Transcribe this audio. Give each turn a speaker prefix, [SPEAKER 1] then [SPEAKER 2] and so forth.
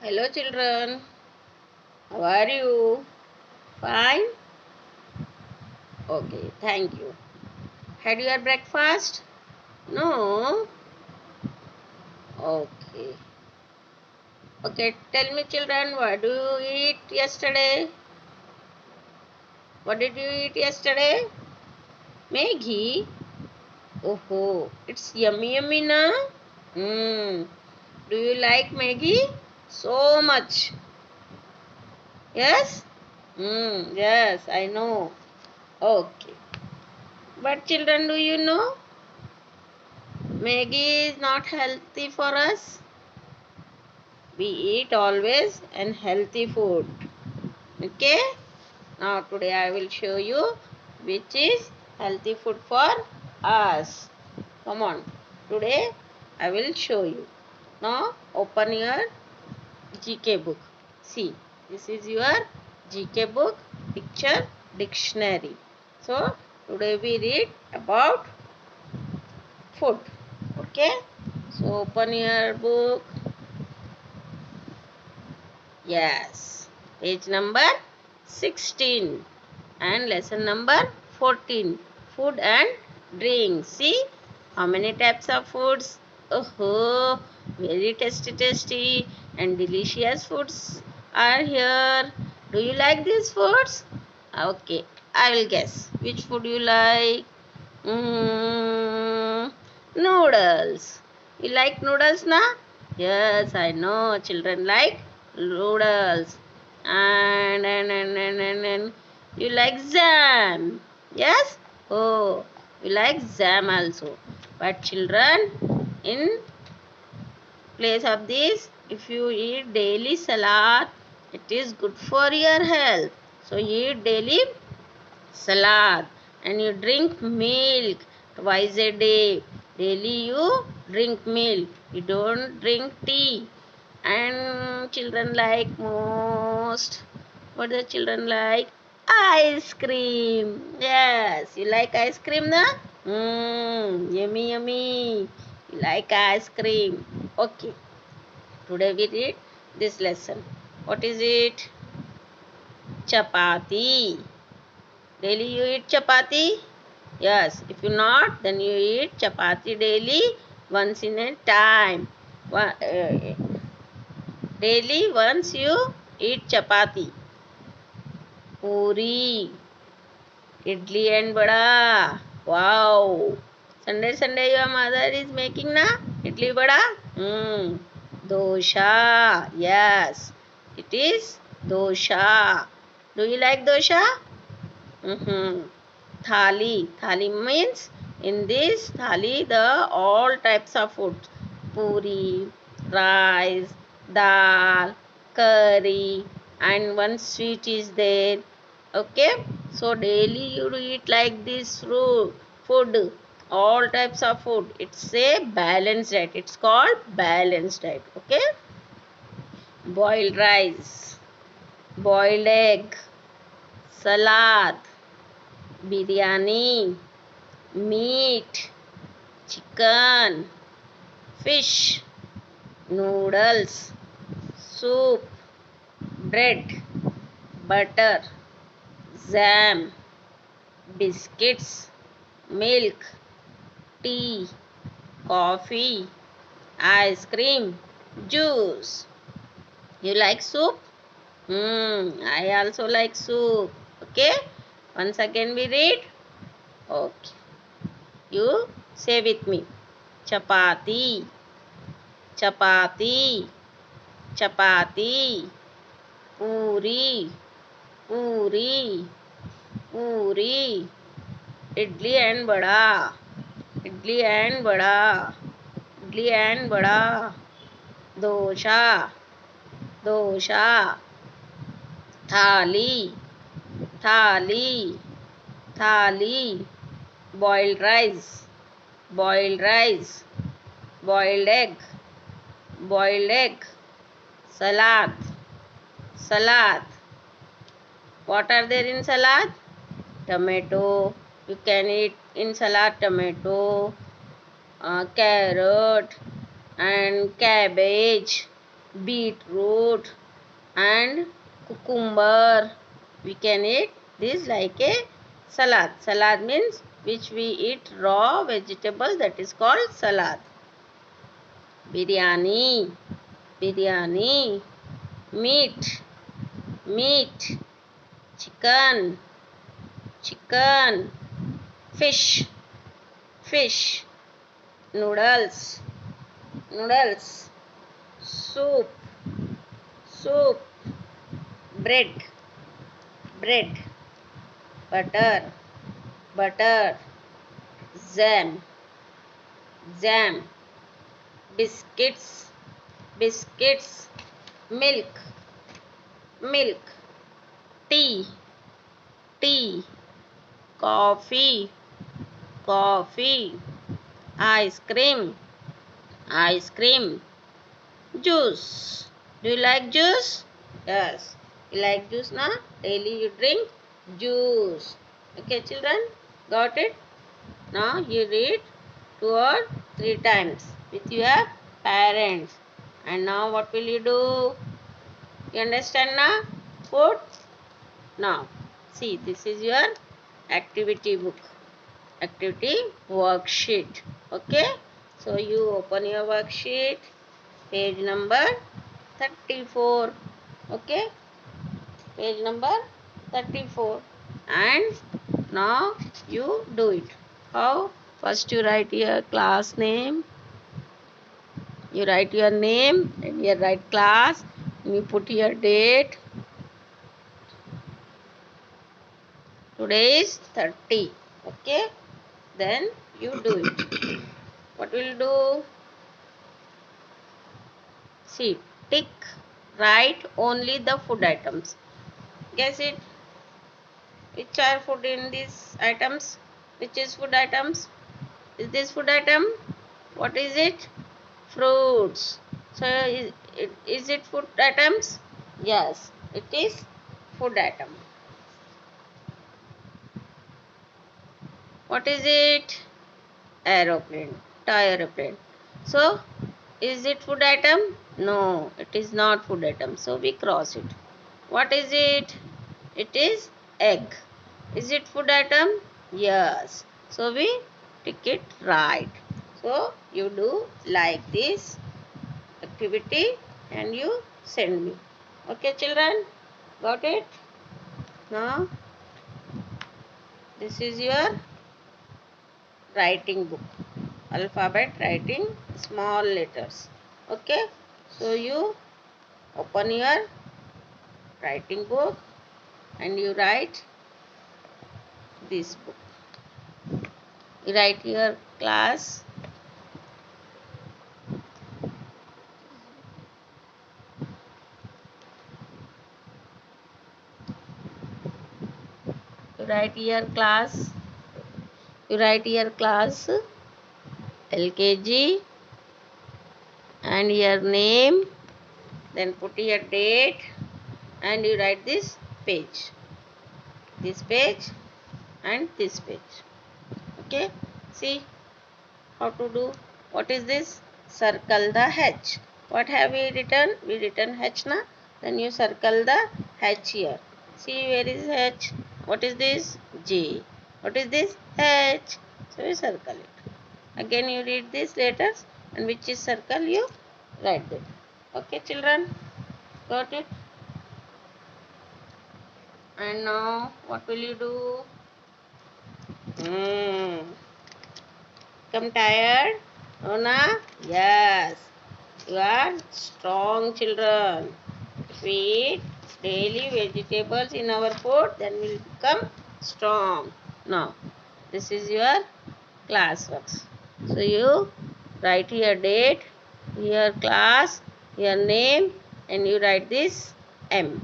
[SPEAKER 1] Hello children, how are you? Fine? Okay, thank you. Had your breakfast? No? Okay. Okay, tell me children, what do you eat yesterday? What did you eat yesterday? Maggie? Oh, it's yummy yummy na? Hmm. Do you like Maggie? So much. Yes? Yes, I know. Okay. But children, do you know? Maggie is not healthy for us. We eat always and healthy food. Okay? Now today I will show you which is healthy food for us. Come on. Today I will show you. Now open your GK book. See, this is your GK book picture dictionary. So today we read about food. Okay? So open your book. Yes. Page number 16 and lesson number 14. Food and drinks. See how many types of foods? Oh, very tasty and delicious foods are here. Do you like these foods? Okay, I will guess. Which food you like? Mm, Noodles. You like noodles, na? Yes, I know. Children like noodles. And you like jam. Yes? Oh, you like jam also. But children, in place of this, if you eat daily salad, it is good for your health. So eat daily salad and you drink milk twice a day. Daily you drink milk, you don't drink tea. And children like most, what the children like? Ice cream. Yes, you like ice cream na? Yummy yummy. You like ice cream. Okay, today we read this lesson. What is it? Chapati. Daily you eat chapati? Yes. If you not, then you eat chapati daily once in a time. Daily once you eat chapati. Puri, idli and vada. Wow. Sunday your mother is making na idli vada. Dosha. Yes. It is dosha. Do you like dosha? Mm-hmm. Thali. Thali means in this thali the all types of food. Puri, rice, dal, curry and one sweet is there. Okay. So daily you eat like this food. All types of food. It's a balanced diet. It's called balanced diet. Okay. Boiled rice, boiled egg, salad, biryani, meat, chicken, fish, noodles, soup, bread, butter, jam, biscuits, milk, tea, coffee, ice cream, juice. You like soup? I also like soup. Okay? Once again we read. Okay. You say with me. Chapati, chapati, chapati, puri, puri, puri, idli and vada, idli and vada, idli and vada, dosha, dosha, thali, thali, thali, boiled rice, boiled rice, boiled egg, boiled egg, salad, salad. What are there in salad? Tomato. You can eat in salad tomato, carrot and cabbage. beetroot, and cucumber. We can eat this like a salad. Salad means which we eat raw vegetable, that is called salad. Biryani, biryani, meat, meat, chicken, chicken, fish, fish, noodles, noodles, soup, soup, bread, bread, butter, butter, jam, jam, biscuits, biscuits, milk, milk, tea, tea, coffee, coffee, ice cream, ice cream, juice. Do you like juice? Yes. You like juice now? Daily you drink juice. Okay, children? Got it? Now you read 2 or 3 times with your parents. And now what will you do? You understand now? Put. Now, see, this is your activity book. Activity worksheet. Okay? So you open your worksheet. Page number 34. Okay? Page number 34. And now you do it. How? First you write your class name. You write your name and you write class. And you put your date. Today is 30. Okay? Then you do it. What will you do? See, tick, write only the food items. Guess it. Which are food in these items? Which is food items? Is this food item? What is it? Fruits. So, is it food items? Yes, it is food item. What is it? Aeroplane. Toy aeroplane. So, is it food item? No, it is not food item. So, we cross it. What is it? It is egg. Is it food item? Yes. So, we tick it right. So, you do like this activity and you send me. Okay, children? Got it? Now, this is your writing book. Alphabet writing small letters. Okay? So, you open your writing book and you write this book. You write your class. You write your class. You write your class LKG and your name. Then put your date and you write this page. This page and this page. Okay? See how to do. What is this? Circle the H. What have we written? We written H na? Then you circle the H here. See where is H? What is this? J. What is this? H. So you circle it. Again you read these letters and which is circle you write them. Okay, children? Got it? And now what will you do? Come tired? No, na? Yes. You are strong children. If we eat daily vegetables in our food, then we will become strong. Now, this is your classworks. So, you write your date, your class, your name, and you write this M.